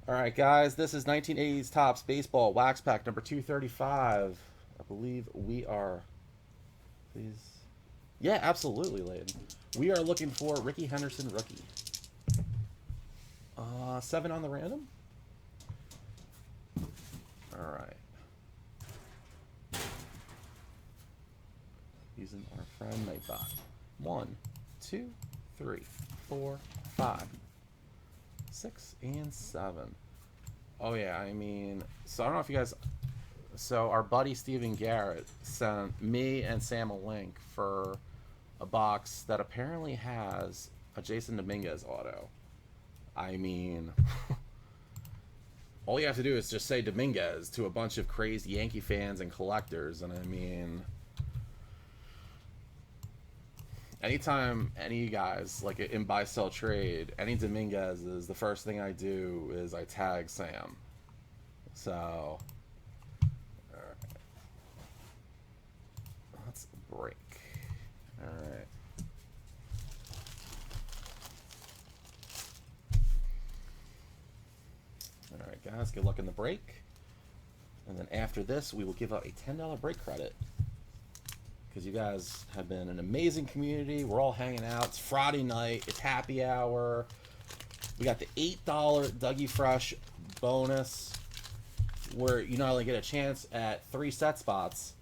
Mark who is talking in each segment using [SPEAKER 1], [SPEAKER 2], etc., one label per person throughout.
[SPEAKER 1] All right, guys, this is 1980s Topps Baseball Wax Pack number 235. I believe we are. Please. Yeah, absolutely, Layden. We are looking for Ricky Henderson rookie. 7 on the random. All right. Using our friend Nightbot. 1, 2, 3, 4, 5, 6, and 7. Oh, yeah, I mean, so I don't know if you guys. So our buddy Steven Garrett sent me and Sam a link for a box that apparently has a Jason Dominguez auto. I mean, all you have to do is just say Dominguez to a bunch of crazed Yankee fans and collectors, and I mean, anytime any guys like in buy sell trade, any Dominguez is the first thing I do is I tag Sam. So let's break. All right. All right, guys. Good luck in the break. And then after this, we will give out a $10 break credit because you guys have been an amazing community. We're all hanging out. It's Friday night. It's happy hour. We got the $8 Dougie Fresh bonus where you not only get a chance at 3 set spots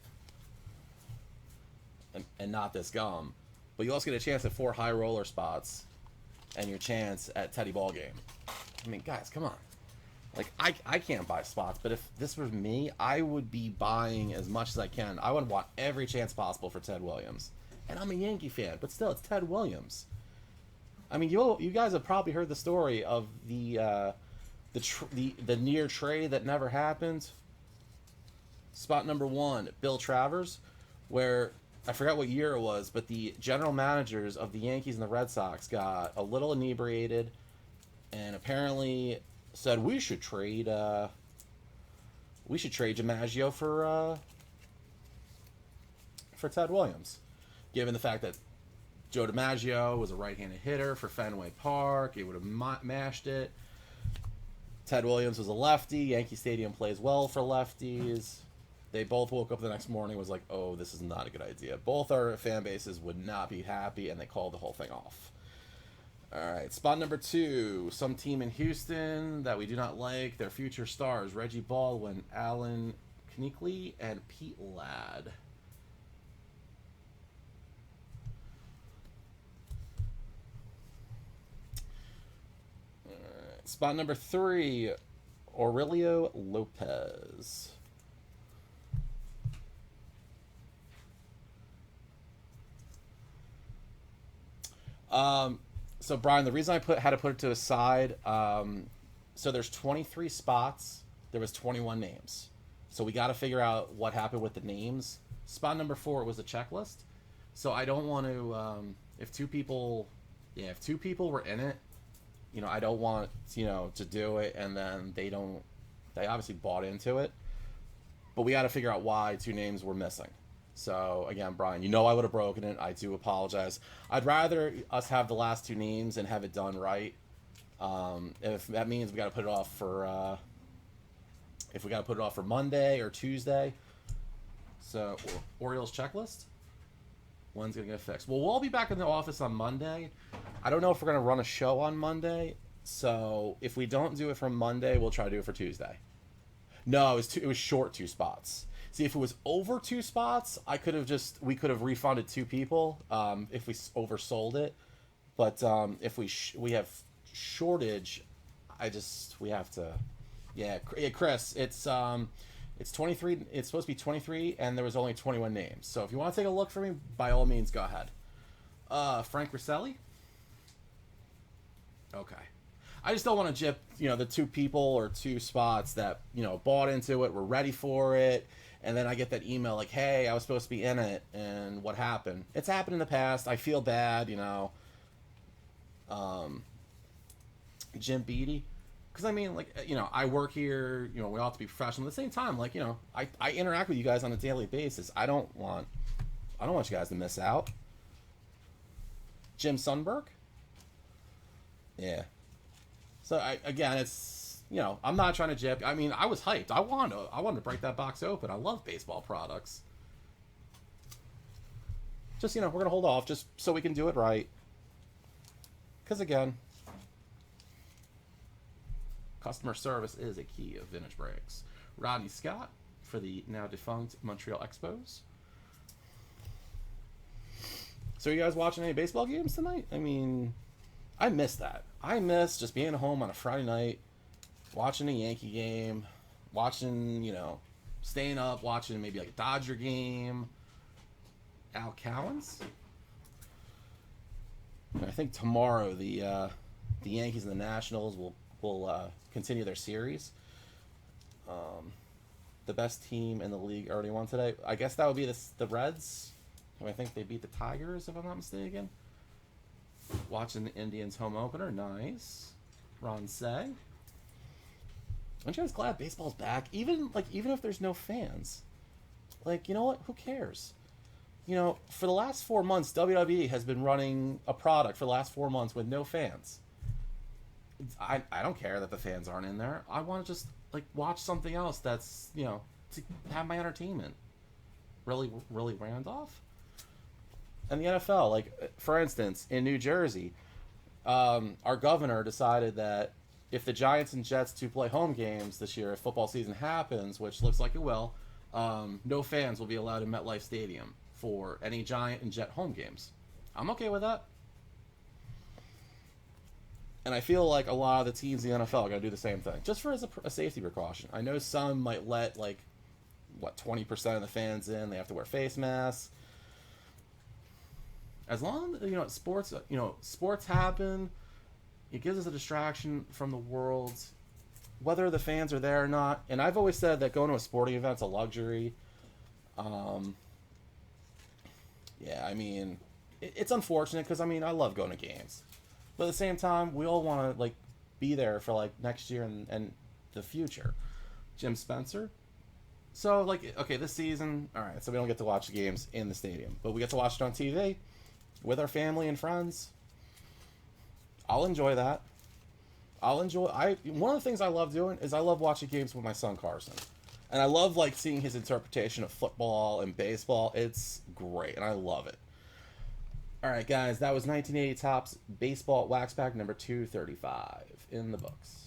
[SPEAKER 1] and not this gum, but you also get a chance at 4 high roller spots and your chance at Teddy Ball Game. I mean, guys, come on. Like, I can't buy spots, but if this was me, I would be buying as much as I can. I would want every chance possible for Ted Williams. And I'm a Yankee fan, but still, it's Ted Williams. I mean, you guys have probably heard the story of the near trade that never happened. Spot number 1, Bill Travers, where I forgot what year it was, but the general managers of the Yankees and the Red Sox got a little inebriated and apparently said we should trade DiMaggio for Ted Williams, given the fact that Joe DiMaggio was a right-handed hitter for Fenway Park. He would have mashed it. Ted Williams was a lefty. Yankee Stadium plays well for lefties. They both woke up the next morning was like, oh, this is not a good idea. Both our fan bases would not be happy, and they called the whole thing off. All right, spot number 2. Some team in Houston that we do not like. Their future stars, Reggie Baldwin, Alan Knieckley, and Pete Ladd. All right, spot number 3, Aurelio Lopez. So Brian, the reason I had to put it to the side, so there's 23 spots. There was 21 names. So we got to figure out what happened with the names. Spot number 4 was a checklist. So I don't want to, if two people were in it, I don't want, to do it and then they obviously bought into it. But we got to figure out why 2 names were missing. So again, Brian, I would have broken it. I do apologize. I'd rather us have the last 2 names and have it done right. If that means we got to put it off for, if we got to put it off for Monday or Tuesday. So Orioles checklist. When's gonna get fixed? Well, we'll all be back in the office on Monday. I don't know if we're gonna run a show on Monday. So if we don't do it for Monday, we'll try to do it for Tuesday. No, it was short 2 spots. See, if it was over 2 spots, we could have refunded 2 people if we oversold it. But if we have shortage, we have to. Yeah, Chris, it's 23. It's supposed to be 23, and there was only 21 names. So if you want to take a look for me, by all means, go ahead. Frank Rosselli. Okay. I just don't want to jip, the 2 people or 2 spots that, bought into it, were ready for it, and then I get that email like, hey, I was supposed to be in it, and what happened? It's happened in the past. I feel bad. Jim Beatty. Because, I mean, like, I work here, we all have to be professional. At the same time, like, I interact with you guys on a daily basis. I don't want you guys to miss out. Jim Sundberg? Yeah. So again, it's I'm not trying to jip. I mean, I was hyped. I wanted to break that box open. I love baseball products. Just, we're going to hold off just so we can do it right. Because, again, customer service is a key of Vintage Breaks. Rodney Scott for the now defunct Montreal Expos. So, are you guys watching any baseball games tonight? I mean, I miss that. I miss just being home on a Friday night, watching a Yankee game, staying up, watching maybe like a Dodger game. Al Cowens. I think tomorrow the Yankees and the Nationals will continue their series. The best team in the league already won today. I guess that would be the Reds. I think they beat the Tigers, if I'm not mistaken. Watching the Indians home opener, nice. Ron Say. Aren't you guys glad baseball's back? Even if there's no fans, you know what? Who cares? For the last 4 months, WWE has been running a product for the last 4 months with no fans. I don't care that the fans aren't in there. I want to just watch something else that's to have my entertainment. Really Randolph. And the NFL, for instance, in New Jersey, our governor decided that if the Giants and Jets to play home games this year, if football season happens, which looks like it will, no fans will be allowed in MetLife Stadium for any Giant and Jet home games. I'm okay with that. And I feel like a lot of the teams in the NFL are going to do the same thing, just for as a safety precaution. I know some might let 20% of the fans in. They have to wear face masks. As long as sports happen, it gives us a distraction from the world, whether the fans are there or not. And I've always said that going to a sporting event's a luxury. Yeah, I mean, it's unfortunate because, I love going to games. But at the same time, we all want to, be there for, next year and the future. Jim Spencer. So, okay, this season, all right, so we don't get to watch the games in the stadium. But we get to watch it on TV with our family and friends. I'll enjoy that. One of the things I love doing is I love watching games with my son, Carson. And I love, seeing his interpretation of football and baseball. It's great, and I love it. All right, guys, that was 1980 Topps Baseball Wax Pack number 235 in the books.